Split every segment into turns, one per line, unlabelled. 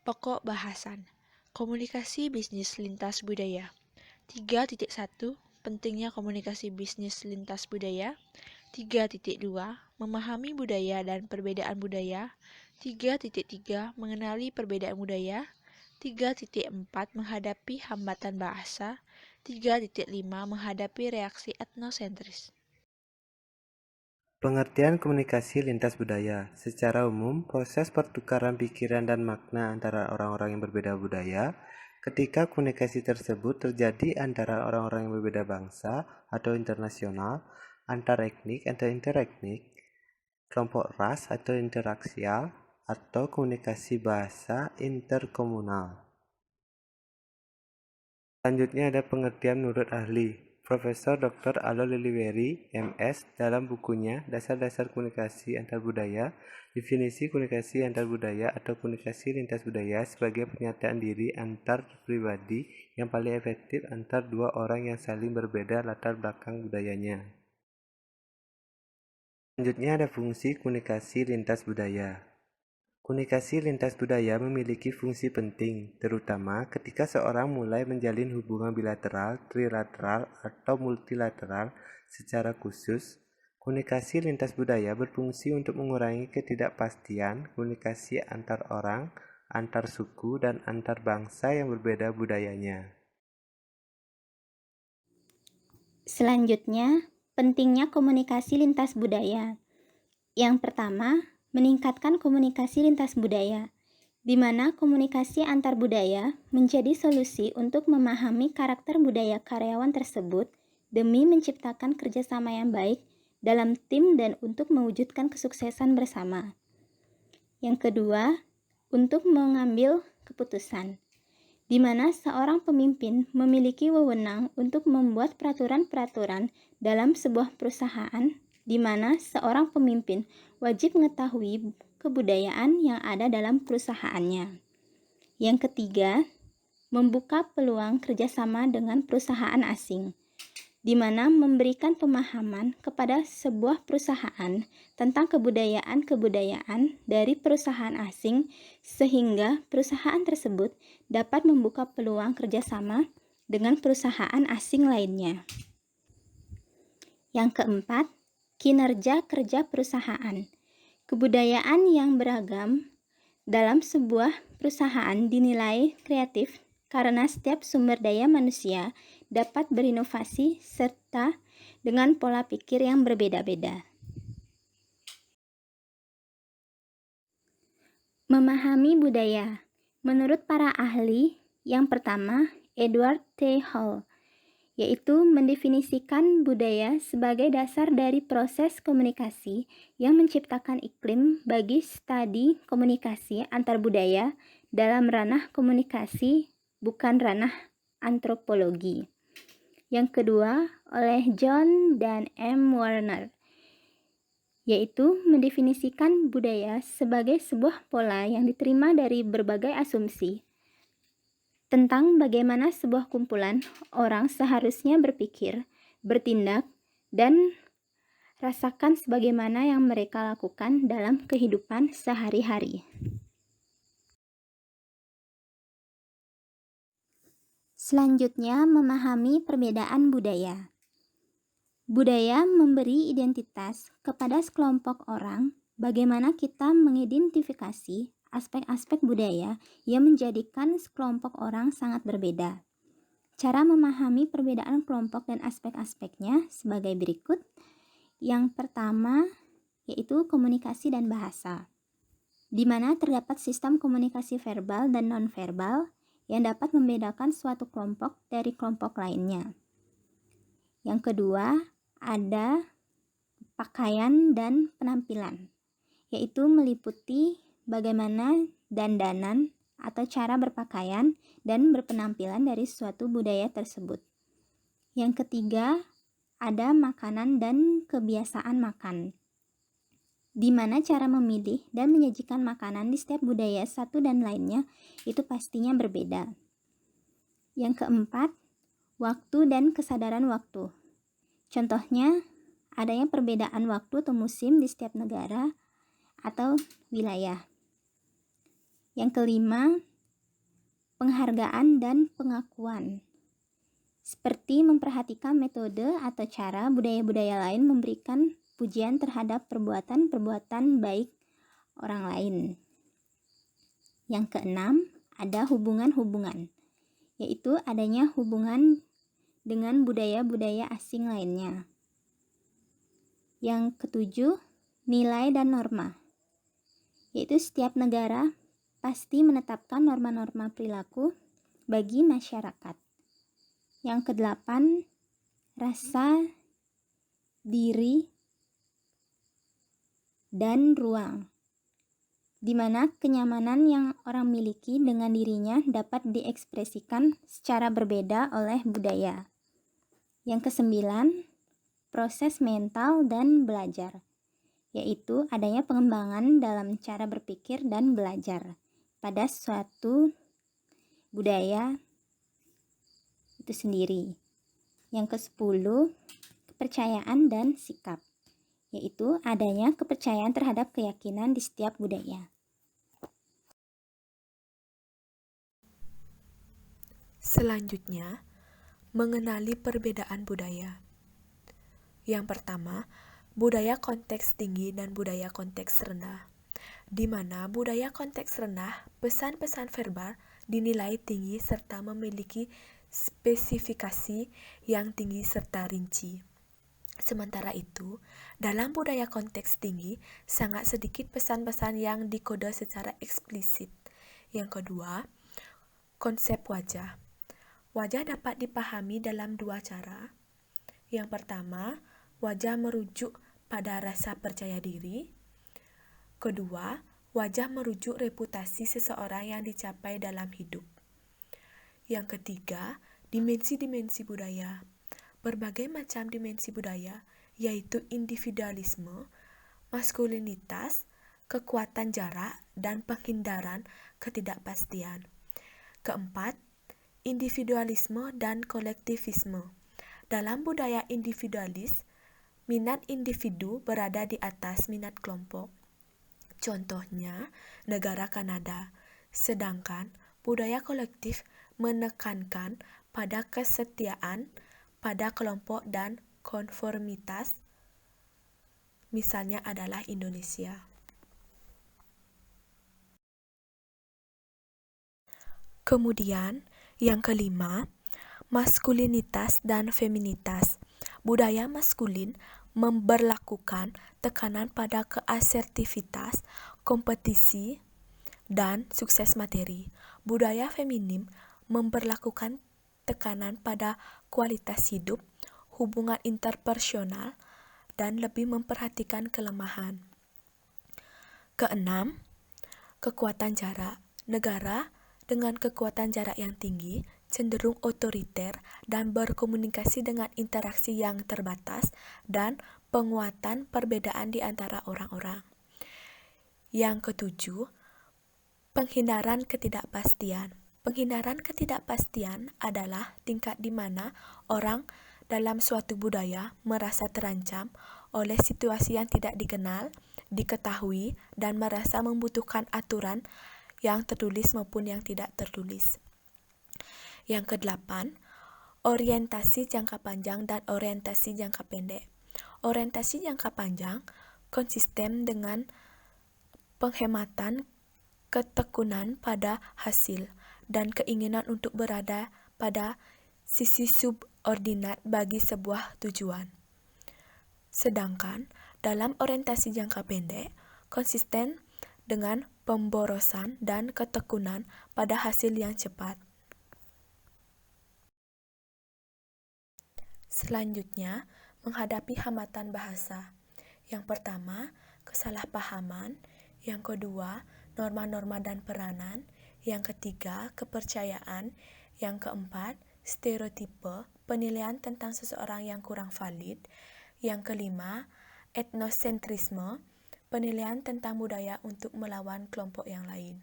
Pokok bahasan komunikasi bisnis lintas budaya. 3.1 Pentingnya komunikasi bisnis lintas budaya. 3.2 Memahami budaya dan perbedaan budaya. 3.3 Mengenali perbedaan budaya. 3.4 Menghadapi hambatan bahasa. 3.5 Menghadapi reaksi etnosentris.
Pengertian komunikasi lintas budaya. Secara umum, proses pertukaran pikiran dan makna antara orang-orang yang berbeda budaya. Ketika komunikasi tersebut terjadi antara orang-orang yang berbeda bangsa atau internasional, antar etnik atau interetnik, kelompok ras atau interaksial, atau komunikasi bahasa interkomunal. Selanjutnya ada pengertian menurut ahli. Profesor Dr. Alo Liliweri, MS, dalam bukunya Dasar-Dasar Komunikasi Antar Budaya, definisi komunikasi antar budaya atau komunikasi lintas budaya sebagai pernyataan diri antar pribadi yang paling efektif antar dua orang yang saling berbeda latar belakang budayanya. Selanjutnya ada fungsi komunikasi lintas budaya. Komunikasi lintas budaya memiliki fungsi penting, terutama ketika seorang mulai menjalin hubungan bilateral, trilateral, atau multilateral secara khusus. Komunikasi lintas budaya berfungsi untuk mengurangi ketidakpastian komunikasi antar orang, antar suku, dan antar bangsa yang berbeda budayanya.
Selanjutnya, pentingnya komunikasi lintas budaya. Yang pertama, meningkatkan komunikasi lintas budaya, di mana komunikasi antar budaya menjadi solusi untuk memahami karakter budaya karyawan tersebut demi menciptakan kerjasama yang baik dalam tim dan untuk mewujudkan kesuksesan bersama. Yang kedua, untuk mengambil keputusan, di mana seorang pemimpin memiliki wewenang untuk membuat peraturan-peraturan dalam sebuah perusahaan, di mana seorang pemimpin wajib mengetahui kebudayaan yang ada dalam perusahaannya. Yang ketiga, membuka peluang kerjasama dengan perusahaan asing, di mana memberikan pemahaman kepada sebuah perusahaan tentang kebudayaan-kebudayaan dari perusahaan asing, sehingga perusahaan tersebut dapat membuka peluang kerjasama dengan perusahaan asing lainnya. Yang keempat, kinerja kerja perusahaan. Kebudayaan yang beragam dalam sebuah perusahaan dinilai kreatif karena setiap sumber daya manusia dapat berinovasi serta dengan pola pikir yang berbeda-beda. Memahami budaya. Menurut para ahli, yang pertama, Edward T. Hall, yaitu mendefinisikan budaya sebagai dasar dari proses komunikasi yang menciptakan iklim bagi studi komunikasi antar budaya dalam ranah komunikasi, bukan ranah antropologi. Yang kedua, oleh John dan M. Warner, yaitu mendefinisikan budaya sebagai sebuah pola yang diterima dari berbagai asumsi tentang bagaimana sebuah kumpulan orang seharusnya berpikir, bertindak, dan rasakan sebagaimana yang mereka lakukan dalam kehidupan sehari-hari. Selanjutnya, memahami perbedaan budaya. Budaya memberi identitas kepada sekelompok orang. Bagaimana kita mengidentifikasi aspek-aspek budaya yang menjadikan sekelompok orang sangat berbeda. Cara memahami perbedaan kelompok dan aspek-aspeknya sebagai berikut. Yang pertama, yaitu komunikasi dan bahasa, di mana terdapat sistem komunikasi verbal dan nonverbal yang dapat membedakan suatu kelompok dari kelompok lainnya. Yang kedua, ada pakaian dan penampilan, yaitu meliputi bagaimana dandanan atau cara berpakaian dan berpenampilan dari suatu budaya tersebut. Yang ketiga, ada makanan dan kebiasaan makan, di mana cara memilih dan menyajikan makanan di setiap budaya satu dan lainnya itu pastinya berbeda. Yang keempat, waktu dan kesadaran waktu. Contohnya, adanya perbedaan waktu atau musim di setiap negara atau wilayah. Yang kelima, penghargaan dan pengakuan, seperti memperhatikan metode atau cara budaya-budaya lain memberikan pujian terhadap perbuatan-perbuatan baik orang lain. Yang keenam, ada hubungan-hubungan, yaitu adanya hubungan dengan budaya-budaya asing lainnya. Yang ketujuh, nilai dan norma, yaitu setiap negara pasti menetapkan norma-norma perilaku bagi masyarakat. Yang kedelapan, rasa, diri, dan ruang, di mana kenyamanan yang orang miliki dengan dirinya dapat diekspresikan secara berbeda oleh budaya. Yang kesembilan, proses mental dan belajar, yaitu adanya pengembangan dalam cara berpikir dan belajar pada suatu budaya itu sendiri. Yang ke-10, kepercayaan dan sikap, yaitu adanya kepercayaan terhadap keyakinan di setiap budaya.
Selanjutnya, mengenali perbedaan budaya. Yang pertama, budaya konteks tinggi dan budaya konteks rendah, di mana budaya konteks rendah, pesan-pesan verbal dinilai tinggi serta memiliki spesifikasi yang tinggi serta rinci. Sementara itu, dalam budaya konteks tinggi, sangat sedikit pesan-pesan yang dikode secara eksplisit. Yang kedua, konsep wajah. Wajah dapat dipahami dalam dua cara. Yang pertama, wajah merujuk pada rasa percaya diri. Kedua, wajah merujuk reputasi seseorang yang dicapai dalam hidup. Yang ketiga, dimensi-dimensi budaya. Berbagai macam dimensi budaya, yaitu individualisme, maskulinitas, kekuatan jarak, dan penghindaran ketidakpastian. Keempat, individualisme dan kolektivisme. Dalam budaya individualis, minat individu berada di atas minat kelompok. Contohnya, negara Kanada. Sedangkan budaya kolektif menekankan pada kesetiaan pada kelompok dan konformitas, misalnya adalah Indonesia. Kemudian, yang kelima, maskulinitas dan feminitas. Budaya maskulin memberlakukan tekanan pada keasertivitas, kompetisi, dan sukses materi. Budaya feminim memberlakukan tekanan pada kualitas hidup, hubungan interpersonal, dan lebih memperhatikan kelemahan. Keenam, kekuatan jarak. Negara dengan kekuatan jarak yang tinggi cenderung otoriter dan berkomunikasi dengan interaksi yang terbatas dan penguatan perbedaan di antara orang-orang. Yang ketujuh, penghindaran ketidakpastian. Penghindaran ketidakpastian adalah tingkat di mana orang dalam suatu budaya merasa terancam oleh situasi yang tidak dikenal, diketahui, dan merasa membutuhkan aturan yang tertulis maupun yang tidak tertulis. Yang kedelapan, orientasi jangka panjang dan orientasi jangka pendek. Orientasi jangka panjang konsisten dengan penghematan, ketekunan pada hasil, dan keinginan untuk berada pada sisi subordinat bagi sebuah tujuan. Sedangkan dalam orientasi jangka pendek, konsisten dengan pemborosan dan ketekunan pada hasil yang cepat. Selanjutnya, menghadapi hambatan bahasa. Yang pertama, kesalahpahaman. Yang kedua, norma-norma dan peranan. Yang ketiga, kepercayaan. Yang keempat, stereotipe, penilaian tentang seseorang yang kurang valid. Yang kelima, etnosentrisme, penilaian tentang budaya untuk melawan kelompok yang lain.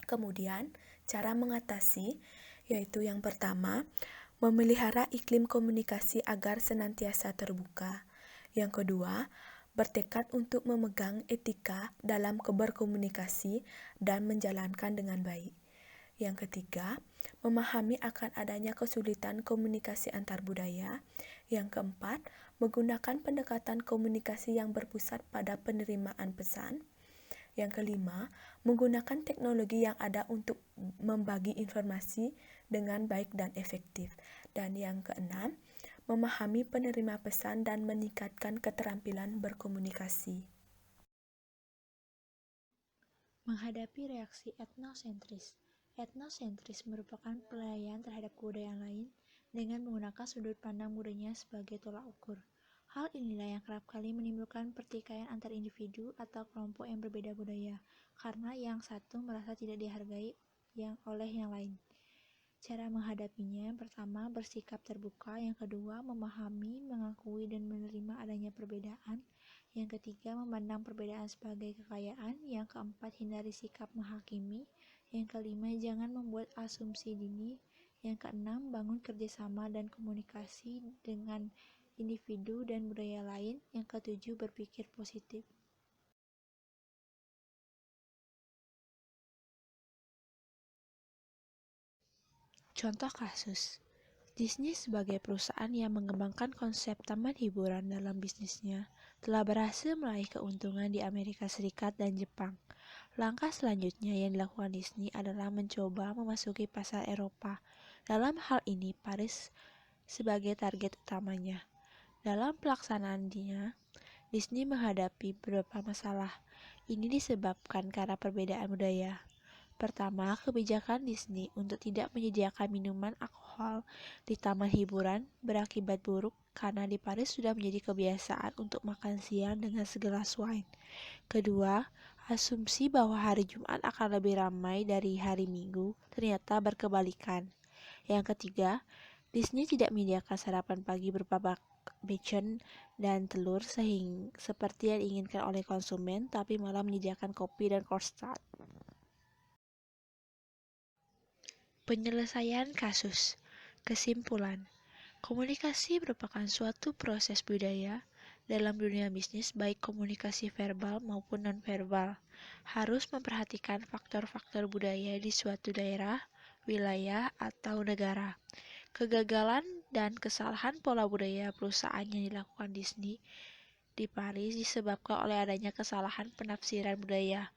Kemudian, cara mengatasi, yaitu yang pertama, memelihara iklim komunikasi agar senantiasa terbuka. Yang kedua, bertekad untuk memegang etika dalam berkomunikasi dan menjalankan dengan baik. Yang ketiga, memahami akan adanya kesulitan komunikasi antar budaya. Yang keempat, menggunakan pendekatan komunikasi yang berpusat pada penerimaan pesan. Yang kelima, menggunakan teknologi yang ada untuk membagi informasi dengan baik dan efektif. Dan yang keenam, memahami penerima pesan dan meningkatkan keterampilan berkomunikasi.
Menghadapi reaksi etnosentris. Etnosentris merupakan penilaian terhadap kebudayaan lain dengan menggunakan sudut pandang budayanya sebagai tolak ukur. Hal inilah yang kerap kali menimbulkan pertikaian antar individu atau kelompok yang berbeda budaya, karena yang satu merasa tidak dihargai oleh yang lain. Cara menghadapinya, yang pertama, bersikap terbuka, yang kedua, memahami, mengakui, dan menerima adanya perbedaan, yang ketiga, memandang perbedaan sebagai kekayaan, yang keempat, hindari sikap menghakimi, yang kelima, jangan membuat asumsi dini, yang keenam, bangun kerjasama dan komunikasi dengan individu dan budaya lain, yang ketujuh, berpikir positif. Contoh kasus, Disney sebagai perusahaan yang mengembangkan konsep taman hiburan dalam bisnisnya telah berhasil meraih keuntungan di Amerika Serikat dan Jepang. Langkah selanjutnya yang dilakukan Disney adalah mencoba memasuki pasar Eropa. Dalam hal ini, Paris sebagai target utamanya. Dalam pelaksanaannya, Disney menghadapi beberapa masalah. Ini disebabkan karena perbedaan budaya. Pertama, kebijakan Disney untuk tidak menyediakan minuman alkohol di taman hiburan berakibat buruk karena di Paris sudah menjadi kebiasaan untuk makan siang dengan segelas wine. Kedua, asumsi bahwa hari Jumat akan lebih ramai dari hari Minggu ternyata berkebalikan. Yang ketiga, Disney tidak menyediakan sarapan pagi berupa bacon dan telur seperti yang diinginkan oleh konsumen, tapi malah menyediakan kopi dan croissant. Penyelesaian kasus. Kesimpulan, komunikasi merupakan suatu proses budaya dalam dunia bisnis, baik komunikasi verbal maupun nonverbal. Harus memperhatikan faktor-faktor budaya di suatu daerah, wilayah, atau negara. Kegagalan dan kesalahan pola budaya perusahaan yang dilakukan Disney di Paris disebabkan oleh adanya kesalahan penafsiran budaya.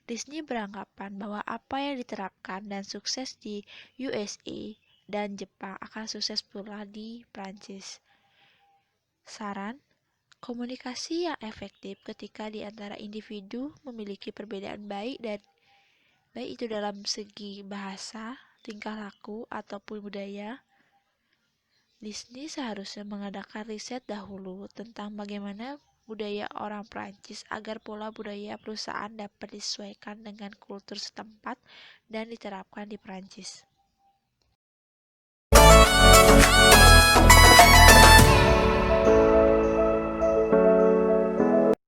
Disney beranggapan bahwa apa yang diterapkan dan sukses di USA dan Jepang akan sukses pula di Prancis. Saran, komunikasi yang efektif ketika di antara individu memiliki perbedaan baik itu dalam segi bahasa, tingkah laku, ataupun budaya. Disney seharusnya mengadakan riset dahulu tentang bagaimana budaya orang Prancis agar pola budaya perusahaan dapat disesuaikan dengan kultur setempat dan diterapkan di Prancis.